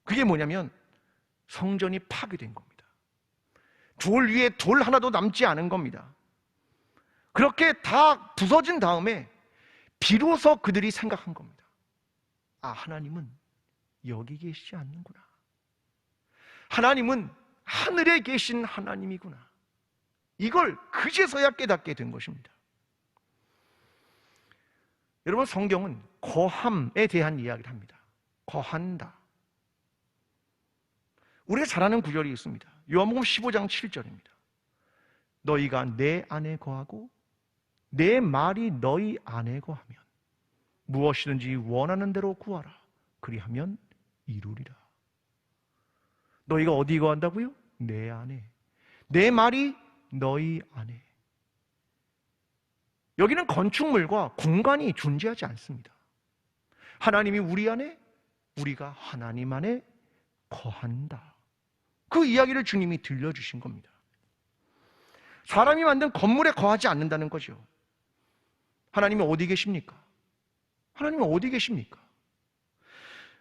그게 뭐냐면 성전이 파괴된 겁니다. 돌 위에 돌 하나도 남지 않은 겁니다. 그렇게 다 부서진 다음에 비로소 그들이 생각한 겁니다. 아, 하나님은 여기 계시지 않는구나. 하나님은 하늘에 계신 하나님이구나. 이걸 그제서야 깨닫게 된 것입니다. 여러분, 성경은 거함에 대한 이야기를 합니다. 거한다. 우리가 잘 아는 구절이 있습니다. 요한복음 15장 7절입니다. 너희가 내 안에 거하고 내 말이 너희 안에 거하면 무엇이든지 원하는 대로 구하라. 그리하면 이루리라. 너희가 어디 거한다고요? 내 안에. 내 말이 너희 안에. 여기는 건축물과 공간이 존재하지 않습니다. 하나님이 우리 안에, 우리가 하나님 안에 거한다. 그 이야기를 주님이 들려주신 겁니다. 사람이 만든 건물에 거하지 않는다는 거죠. 하나님이 어디 계십니까? 하나님은 어디 계십니까?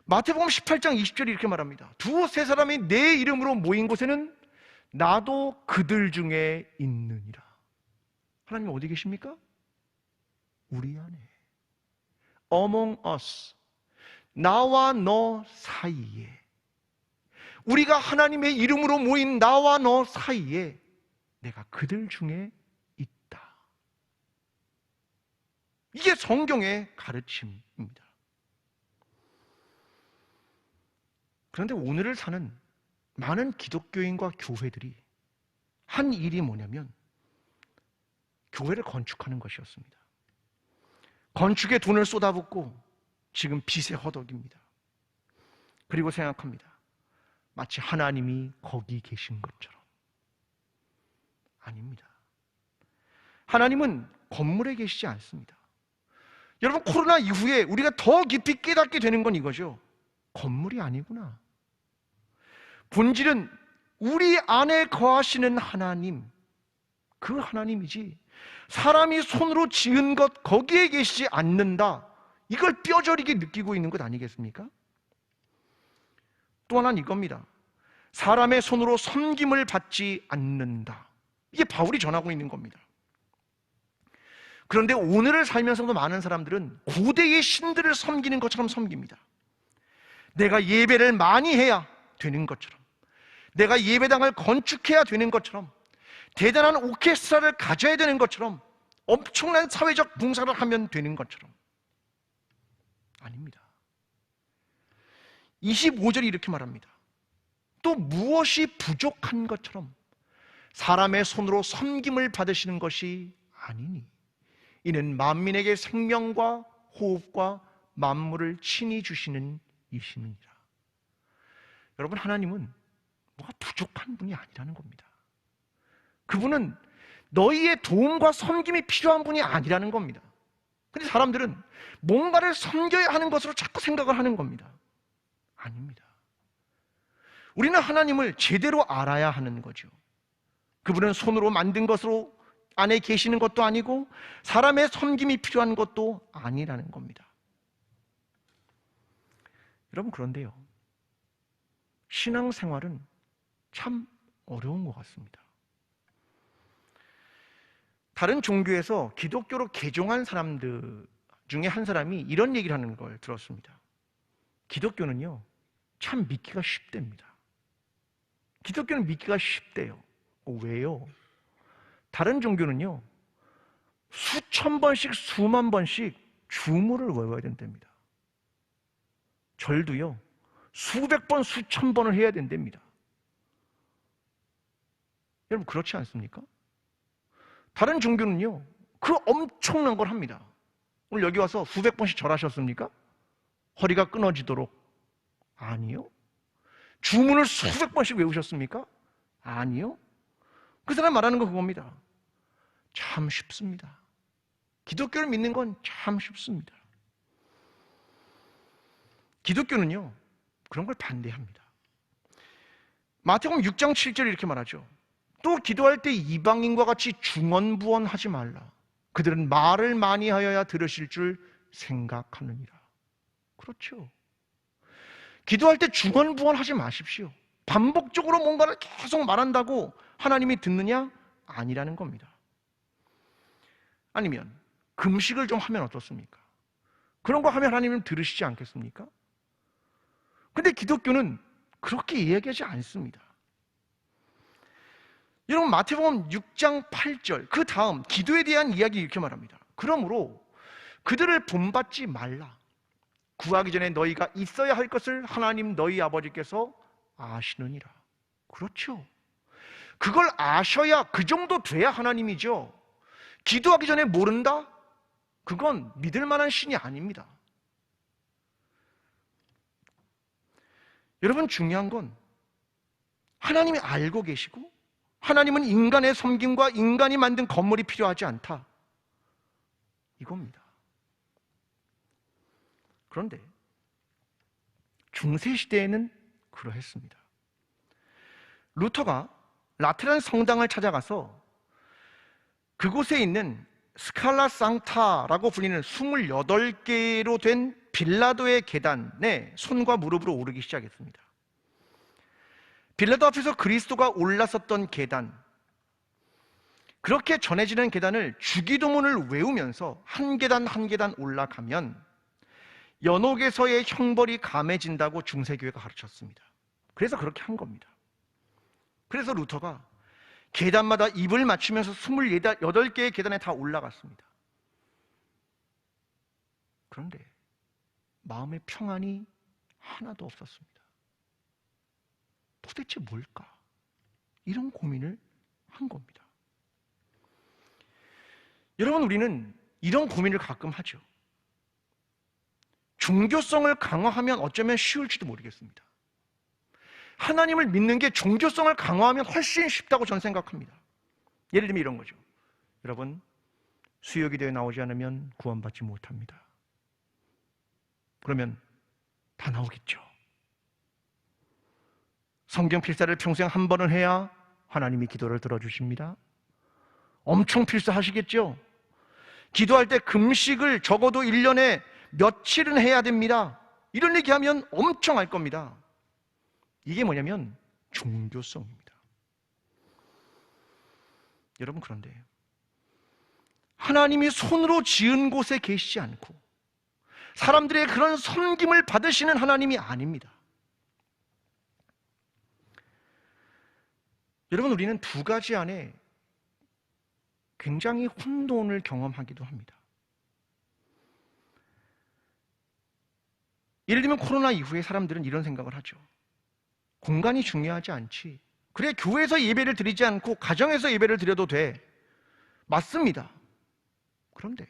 마태복음 18장 20절이 이렇게 말합니다. 두세 사람이 내 이름으로 모인 곳에는 나도 그들 중에 있느니라. 하나님은 어디 계십니까? 우리 안에. Among us. 나와 너 사이에. 우리가 하나님의 이름으로 모인 나와 너 사이에 내가 그들 중에 있다. 이게 성경의 가르침입니다. 그런데 오늘을 사는 많은 기독교인과 교회들이 한 일이 뭐냐면 교회를 건축하는 것이었습니다. 건축에 돈을 쏟아붓고 지금 빚에 허덕입니다. 그리고 생각합니다. 마치 하나님이 거기 계신 것처럼. 아닙니다. 하나님은 건물에 계시지 않습니다. 여러분, 코로나 이후에 우리가 더 깊이 깨닫게 되는 건 이거죠. 건물이 아니구나. 본질은 우리 안에 거하시는 하나님, 그 하나님이지 사람이 손으로 지은 것 거기에 계시지 않는다. 이걸 뼈저리게 느끼고 있는 것 아니겠습니까? 또 하나는 이겁니다. 사람의 손으로 섬김을 받지 않는다. 이게 바울이 전하고 있는 겁니다. 그런데 오늘을 살면서도 많은 사람들은 고대의 신들을 섬기는 것처럼 섬깁니다. 내가 예배를 많이 해야 되는 것처럼, 내가 예배당을 건축해야 되는 것처럼, 대단한 오케스트라를 가져야 되는 것처럼, 엄청난 사회적 봉사를 하면 되는 것처럼. 아닙니다. 25절이 이렇게 말합니다. 또 무엇이 부족한 것처럼 사람의 손으로 섬김을 받으시는 것이 아니니 이는 만민에게 생명과 호흡과 만물을 친히 주시는 이시니라. 여러분, 하나님은 뭐가 부족한 분이 아니라는 겁니다. 그분은 너희의 도움과 섬김이 필요한 분이 아니라는 겁니다. 근데 사람들은 뭔가를 섬겨야 하는 것으로 자꾸 생각을 하는 겁니다. 아닙니다. 우리는 하나님을 제대로 알아야 하는 거죠. 그분은 손으로 만든 것으로 안에 계시는 것도 아니고 사람의 섬김이 필요한 것도 아니라는 겁니다. 여러분, 그런데요, 신앙생활은 참 어려운 것 같습니다. 다른 종교에서 기독교로 개종한 사람들 중에 한 사람이 이런 얘기를 하는 걸 들었습니다. 기독교는요, 참 믿기가 쉽답니다. 기독교는 믿기가 쉽대요. 왜요? 다른 종교는요, 수천 번씩 수만 번씩 주문을 외워야 된답니다. 절도요, 수백 번 수천 번을 해야 된답니다. 여러분, 그렇지 않습니까? 다른 종교는요, 그 엄청난 걸 합니다. 오늘 여기 와서 수백 번씩 절하셨습니까? 허리가 끊어지도록? 아니요. 주문을 수백 번씩 외우셨습니까? 아니요. 그 사람 말하는 거 그겁니다. 참 쉽습니다. 기독교를 믿는 건 참 쉽습니다. 기독교는요, 그런 걸 반대합니다. 마태복음 6장 7절에 이렇게 말하죠. 또 기도할 때 이방인과 같이 중언부언하지 말라. 그들은 말을 많이 하여야 들으실 줄 생각하느니라. 그렇죠. 기도할 때 중언부언하지 마십시오. 반복적으로 뭔가를 계속 말한다고 하나님이 듣느냐? 아니라는 겁니다. 아니면 금식을 좀 하면 어떻습니까? 그런 거 하면 하나님은 들으시지 않겠습니까? 근데 기독교는 그렇게 이야기하지 않습니다. 여러분, 마태복음 6장 8절 그 다음 기도에 대한 이야기 이렇게 말합니다. 그러므로 그들을 본받지 말라. 구하기 전에 너희가 있어야 할 것을 하나님 너희 아버지께서 아시느니라. 그렇죠. 그걸 아셔야, 그 정도 돼야 하나님이죠. 기도하기 전에 모른다? 그건 믿을 만한 신이 아닙니다. 여러분, 중요한 건 하나님이 알고 계시고 하나님은 인간의 섬김과 인간이 만든 건물이 필요하지 않다, 이겁니다. 그런데 중세시대에는 그러했습니다. 루터가 라테란 성당을 찾아가서 그곳에 있는 스칼라 상타라고 불리는 28개로 된 빌라도의 계단에 손과 무릎으로 오르기 시작했습니다. 빌라도 앞에서 그리스도가 올라섰던 계단, 그렇게 전해지는 계단을 주기도문을 외우면서 한 계단 한 계단 올라가면 연옥에서의 형벌이 감해진다고 중세교회가 가르쳤습니다. 그래서 그렇게 한 겁니다. 그래서 루터가 계단마다 입을 맞추면서 28개의 계단에 다 올라갔습니다. 그런데 마음의 평안이 하나도 없었습니다. 도대체 뭘까? 이런 고민을 한 겁니다. 여러분, 우리는 이런 고민을 가끔 하죠. 종교성을 강화하면 어쩌면 쉬울지도 모르겠습니다. 하나님을 믿는 게 종교성을 강화하면 훨씬 쉽다고 저는 생각합니다. 예를 들면 이런 거죠. 여러분, 수요기도에 나오지 않으면 구원받지 못합니다. 그러면 다 나오겠죠. 성경 필사를 평생 한 번은 해야 하나님이 기도를 들어주십니다. 엄청 필사하시겠죠. 기도할 때 금식을 적어도 1년에 며칠은 해야 됩니다. 이런 얘기하면 엄청 할 겁니다. 이게 뭐냐면 종교성입니다. 여러분, 그런데 하나님이 손으로 지은 곳에 계시지 않고 사람들의 그런 섬김을 받으시는 하나님이 아닙니다. 여러분, 우리는 두 가지 안에 굉장히 혼돈을 경험하기도 합니다. 예를 들면 코로나 이후에 사람들은 이런 생각을 하죠. 공간이 중요하지 않지. 그래, 교회에서 예배를 드리지 않고 가정에서 예배를 드려도 돼. 맞습니다. 그런데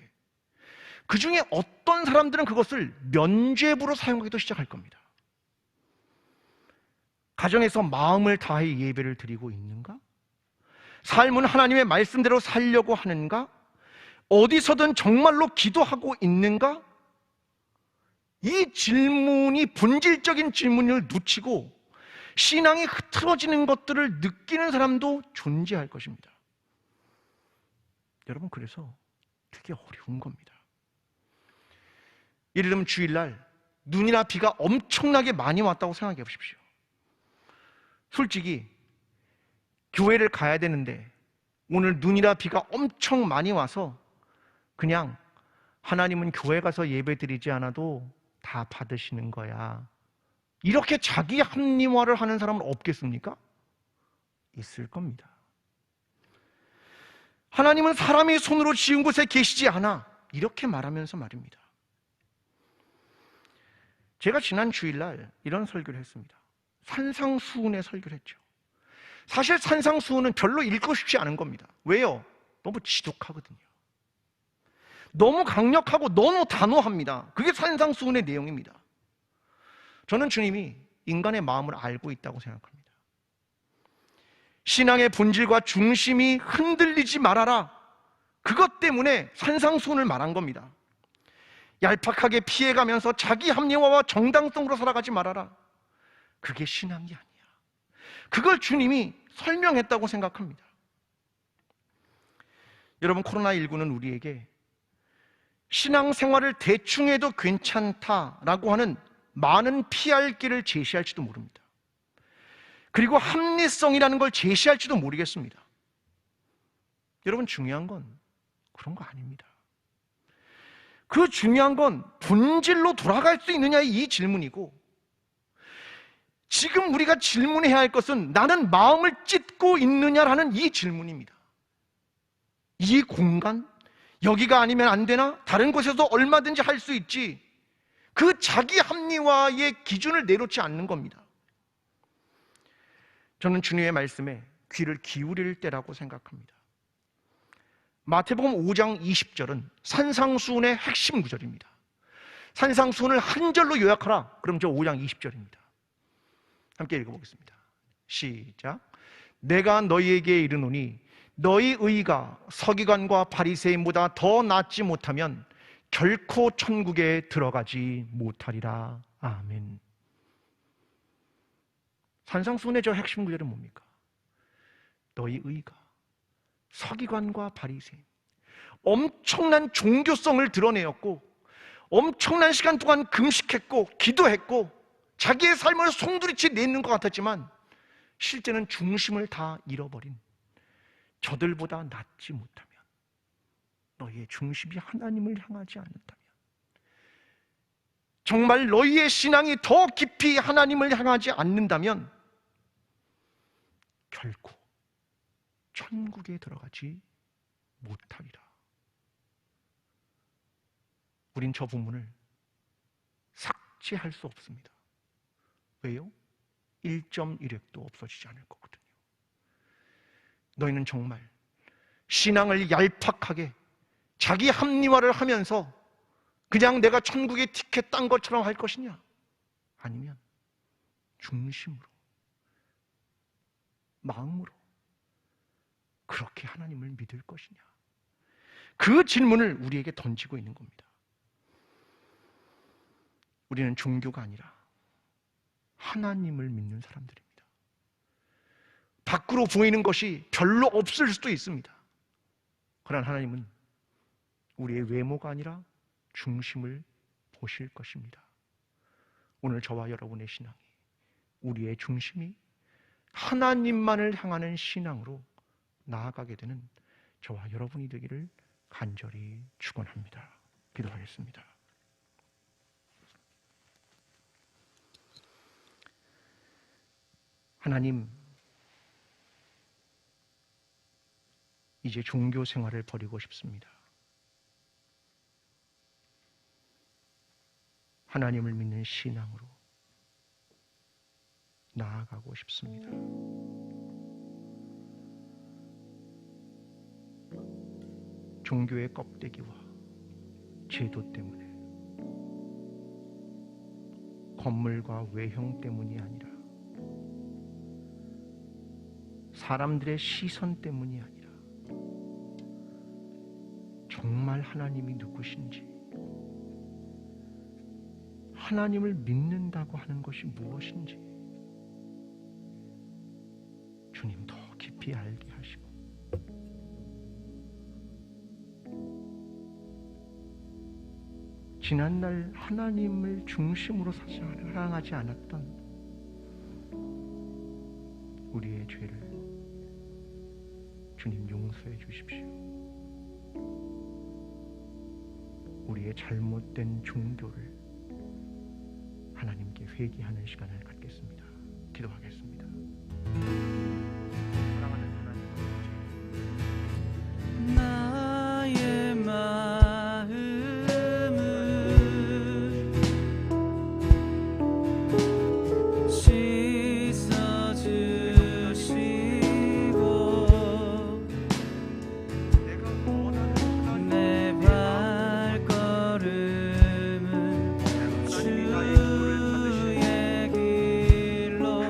그 중에 어떤 사람들은 그것을 면죄부로 사용하기도 시작할 겁니다. 가정에서 마음을 다해 예배를 드리고 있는가? 삶은 하나님의 말씀대로 살려고 하는가? 어디서든 정말로 기도하고 있는가? 이 질문이 본질적인 질문을 놓치고 신앙이 흐트러지는 것들을 느끼는 사람도 존재할 것입니다. 여러분, 그래서 되게 어려운 겁니다. 예를 들면 주일날 눈이나 비가 엄청나게 많이 왔다고 생각해 보십시오. 솔직히 교회를 가야 되는데 오늘 눈이나 비가 엄청 많이 와서 그냥 하나님은 교회 가서 예배 드리지 않아도 다 받으시는 거야, 이렇게 자기 합리화를 하는 사람은 없겠습니까? 있을 겁니다. 하나님은 사람이 손으로 지은 곳에 계시지 않아, 이렇게 말하면서 말입니다. 제가 지난 주일날 이런 설교를 했습니다. 산상수훈의 설교를 했죠. 사실 산상수훈은 별로 읽고 싶지 않은 겁니다. 왜요? 너무 지독하거든요. 너무 강력하고 너무 단호합니다. 그게 산상수훈의 내용입니다. 저는 주님이 인간의 마음을 알고 있다고 생각합니다. 신앙의 본질과 중심이 흔들리지 말아라, 그것 때문에 산상수훈을 말한 겁니다. 얄팍하게 피해가면서 자기 합리화와 정당성으로 살아가지 말아라. 그게 신앙이 아니야. 그걸 주님이 설명했다고 생각합니다. 여러분, 코로나19는 우리에게 신앙생활을 대충 해도 괜찮다라고 하는 많은 피할 길을 제시할지도 모릅니다. 그리고 합리성이라는 걸 제시할지도 모르겠습니다. 여러분, 중요한 건 그런 거 아닙니다. 그 중요한 건 본질로 돌아갈 수 있느냐의 이 질문이고, 지금 우리가 질문해야 할 것은 나는 마음을 찢고 있느냐라는 이 질문입니다. 이 공간, 여기가 아니면 안 되나? 다른 곳에서 얼마든지 할 수 있지. 그 자기 합리화의 기준을 내놓지 않는 겁니다. 저는 주님의 말씀에 귀를 기울일 때라고 생각합니다. 마태복음 5장 20절은 산상수훈의 핵심 구절입니다. 산상수훈을 한 절로 요약하라. 그럼 저 5장 20절입니다. 함께 읽어보겠습니다. 시작. 내가 너희에게 이르노니 너희 의가 서기관과 바리새인보다 더 낫지 못하면 결코 천국에 들어가지 못하리라. 아멘. 산상수훈의 저 핵심 구절은 뭡니까? 너희 의가 서기관과 바리새인, 엄청난 종교성을 드러내었고 엄청난 시간 동안 금식했고 기도했고 자기의 삶을 송두리째 내는 것 같았지만 실제는 중심을 다 잃어버린 저들보다 낫지 못하면, 너희의 중심이 하나님을 향하지 않는다면, 정말 너희의 신앙이 더 깊이 하나님을 향하지 않는다면 결코 천국에 들어가지 못하리라. 우린 저 부분을 삭제할 수 없습니다. 왜요? 1.1획도 없어지지 않을 거거든요. 너희는 정말 신앙을 얄팍하게 자기 합리화를 하면서 그냥 내가 천국에 티켓 딴 것처럼 할 것이냐? 아니면 중심으로, 마음으로 그렇게 하나님을 믿을 것이냐? 그 질문을 우리에게 던지고 있는 겁니다. 우리는 종교가 아니라 하나님을 믿는 사람들입니다. 밖으로 보이는 것이 별로 없을 수도 있습니다. 그러나 하나님은 우리의 외모가 아니라 중심을 보실 것입니다. 오늘 저와 여러분의 신앙이, 우리의 중심이 하나님만을 향하는 신앙으로 나아가게 되는 저와 여러분이 되기를 간절히 축원합니다. 기도하겠습니다. 하나님, 이제 종교 생활을 버리고 싶습니다. 하나님을 믿는 신앙으로 나아가고 싶습니다. 종교의 껍데기와 제도 때문에, 건물과 외형 때문이 아니라 사람들의 시선 때문이 아니라 정말 하나님이 누구신지, 하나님을 믿는다고 하는 것이 무엇인지 주님 더 깊이 알게 하시고, 지난날 하나님을 중심으로 사랑하지 않았던 우리의 죄를 주님 용서해 주십시오. 우리의 잘못된 종교를 하나님께 회개하는 시간을 갖겠습니다. 기도하겠습니다. 사랑하는 하나님, 나의 마음을 씻어주시고 내 발걸음을 주의 길로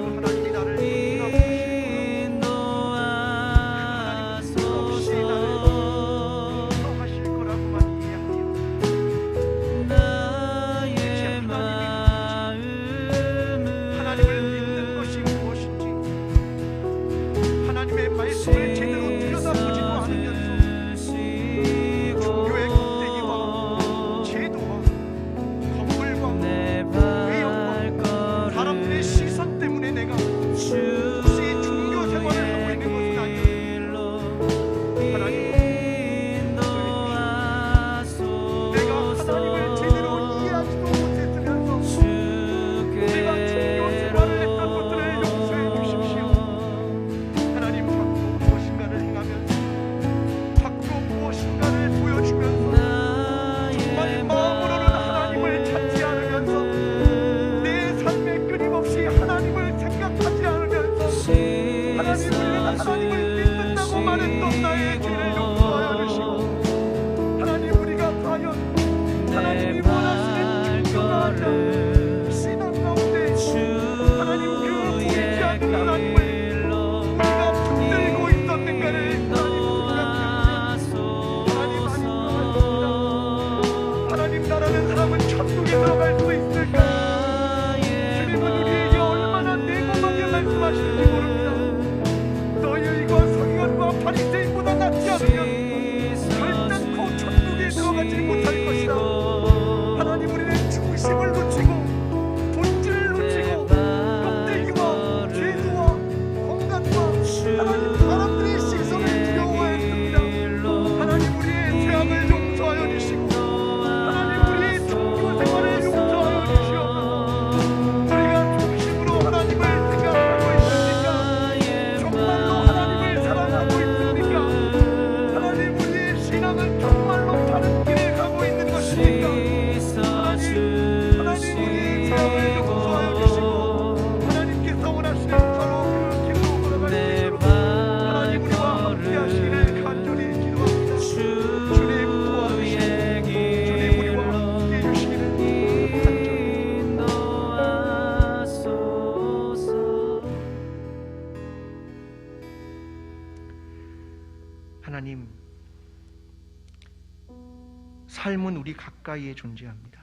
삶은 우리 가까이에 존재합니다.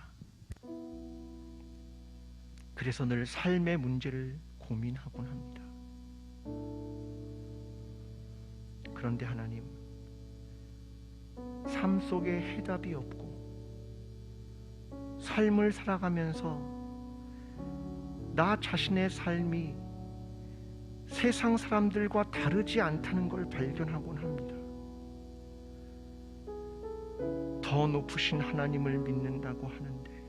그래서 늘 삶의 문제를 고민하곤 합니다. 그런데 하나님, 삶 속에 해답이 없고 삶을 살아가면서 나 자신의 삶이 세상 사람들과 다르지 않다는 걸 발견하곤 합니다. 더 높으신 하나님을 믿는다고 하는데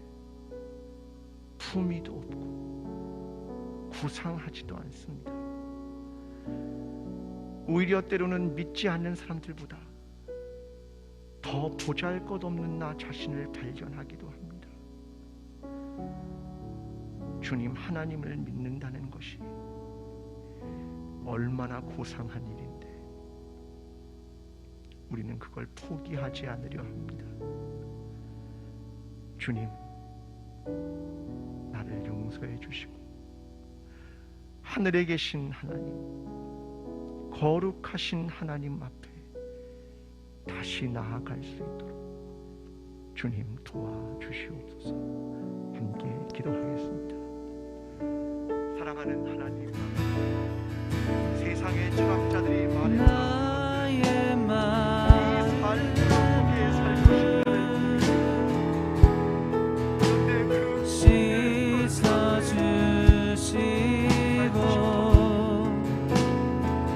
품위도 없고 구상하지도 않습니다. 오히려 때로는 믿지 않는 사람들보다 더 보잘것없는 나 자신을 발견하기도 합니다. 주님, 하나님을 믿는다는 것이 얼마나 고상한 일인데 우리는 그걸 포기하지 않으려 합니다. 주님, 나를 용서해 주시고 하늘에 계신 하나님, 거룩하신 하나님 앞에 다시 나아갈 수 있도록 주님 도와주시옵소서. 함께 기도하겠습니다. 사랑하는 하나님, 세상의 철학자들이 말했던 나의 이 맘 삶 속에 살고 싶다는 그런데 씻어주시고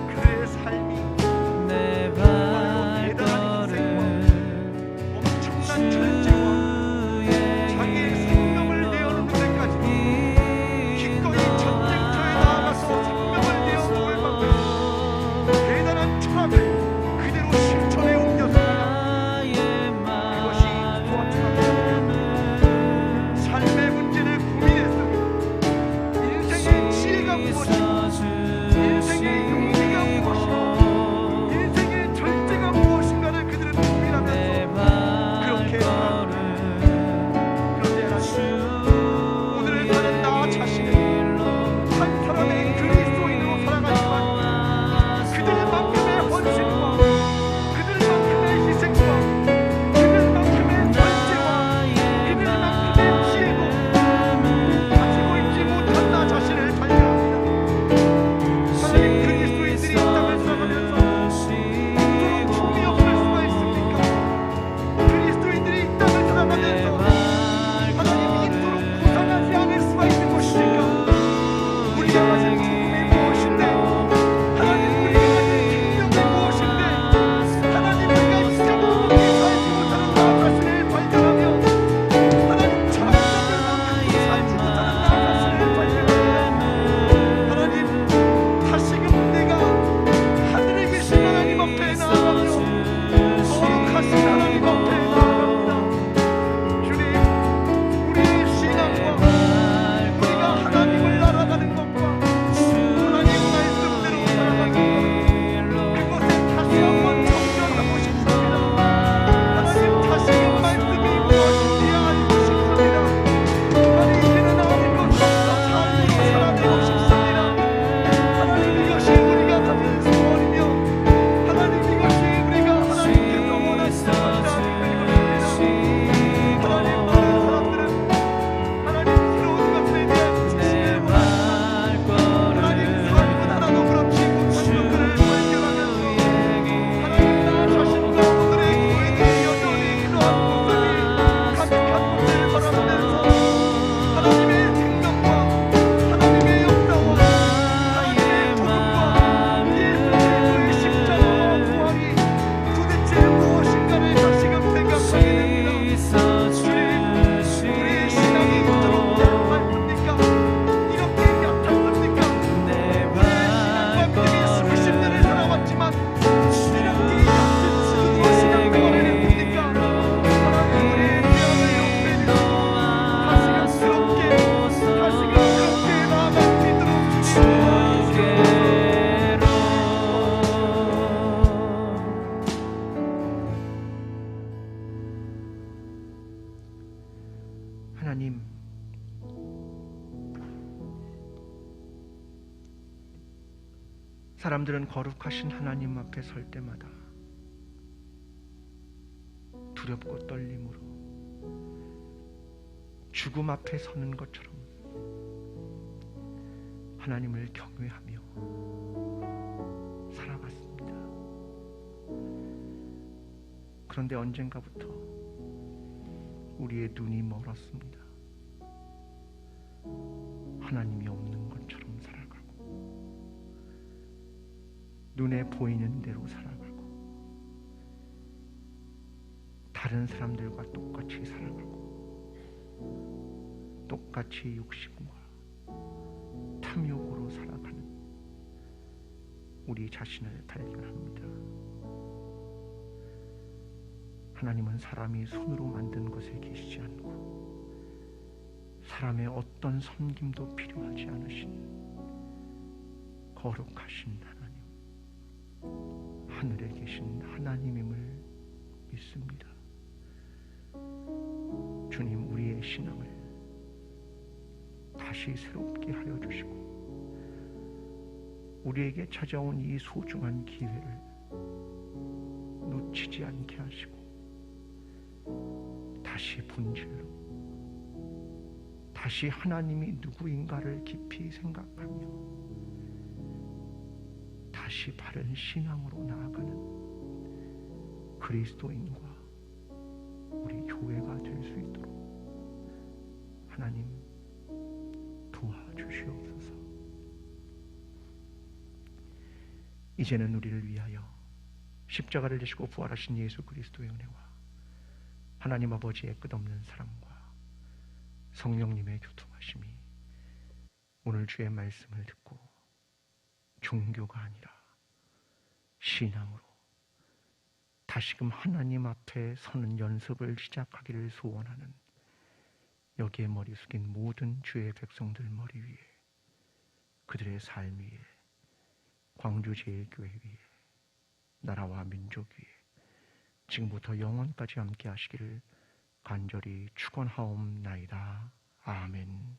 그의 삶이 내 대단한 발걸음 엄청난 절제와 자기의 생명을 내어놓는 데까지 기꺼이 전쟁터에 나아가서 생명을 내어놓을 만큼 대단한 철학을 그대로 실천에 옮겼습니다. 그것이 도와주는 삶의 문제를 고민했습니다. 인생의 지혜가 무엇인가, 인생의 용기가 무엇인가, 인생의 절제가 무엇인가를 그들은 고민하면서 그렇게 그런데 하나님, 오늘을 사는 나 자신은 한 사람의 그리스도인으로 살아가지만 그들만큼의 헌신과 그들만큼의 희생과 그들만큼의 절제와 그들만큼의 지혜도 가지고 있지 못한 나 자신을 발견합니다. 하나님, 그리스도인들이 이 땅을 살아가면서 이토록 품이 없을 수가 있습니까? 그리스도인들이 이 땅을 살아가면서 하나님, 이토록 고상하지 않을 수가 있는 것입니까? 우리가 가진 기쁨이 무엇인데, 하나님, 우리가 가진 생명이 무엇인데, 하나님, 우리가 이 세상에 살지 못하는 나 자신을 발견하며 하나님, 철학자들만큼도 살지 못하는 나 자신을 발견합니다. 하나님, 다시금 내가 하늘에 계신 하나님 앞에 나아가며 거룩하신 하나님 앞에 나아갑니다. 주님, 우리의 신앙과 우리가 하나님을 알아가는 것과 하나님 말씀대로 살아가는 것, 그것을 다시 한번 정결하고 싶습니다. 하나님, 다시금 말씀이 무엇인지 알고 싶습니다. 하나님, 이제는 아는 것으로서 삶으로 살아내고 싶습니다. 하나님, 이것이 우리가 가진 소원이며 하나님, 이것이 우리가 하나님께서 원하시는 것이라는 것입니다. 하나님, 많은 사람들은 하나님, 새로운 것에 대한 지식을 원합니다. 하나님, 삶은 하나도 그렇지 못한 것들을 발견하면서 하나님, 나 자신과 오늘의 고인이 여전히 그러한 모습이 가득한 것을 바라보면서 하나님의 생명과 하나님의 역사와 하나님의 복음과 예수의 십자가와 부활이 도대체 무엇인가를 다시금 생각하게 됩니다. 주님, 우리의 신앙이 이토록 얕습니까? 이렇게 얕았습니까? 우리의 신앙과 믿음이 수십 년을 살아왔지만 이렇게 얕은 수고와 신앙생활을 했습니까? 하나님, 우리의 죄악을 용서해 주시고 다시금 그렇게 나아갈 수 있도록 주님 하나님, 사람들은 거룩하신 하나님 앞에 설 때마다 두렵고 떨림으로 죽음 앞에 서는 것처럼 하나님을 경외하며 살아갔습니다. 그런데 언젠가부터 우리의 눈이 멀었습니다. 하나님이 없는 것처럼 살아가고 눈에 보이는 대로 살아가고 다른 사람들과 똑같이 살아가고 똑같이 욕심과 탐욕으로 살아가는 우리 자신을 발견합니다. 하나님은 사람이 손으로 만든 것에 계시지 않고 사람의 어떤 섬김도 필요하지 않으신 거룩하신 하나님, 하늘에 계신 하나님임을 믿습니다. 주님, 우리의 신앙을 다시 새롭게 하여 주시고 우리에게 찾아온 이 소중한 기회를 놓치지 않게 하시고 다시 본질로, 다시 하나님이 누구인가를 깊이 생각하며 다시 바른 신앙으로 나아가는 그리스도인과 우리 교회가 될 수 있도록 하나님 도와주시옵소서. 이제는 우리를 위하여 십자가를 지시고 부활하신 예수 그리스도의 은혜와 하나님 아버지의 끝없는 사랑과 성령님의 교통하심이 오늘 주의 말씀을 듣고 종교가 아니라 신앙으로 다시금 하나님 앞에 서는 연습을 시작하기를 소원하는 여기에 머리 숙인 모든 주의 백성들 머리 위에, 그들의 삶 위에, 광주제일교회 위에, 나라와 민족 위에 지금부터 영원까지 함께 하시기를 간절히 축원하옵나이다. 아멘.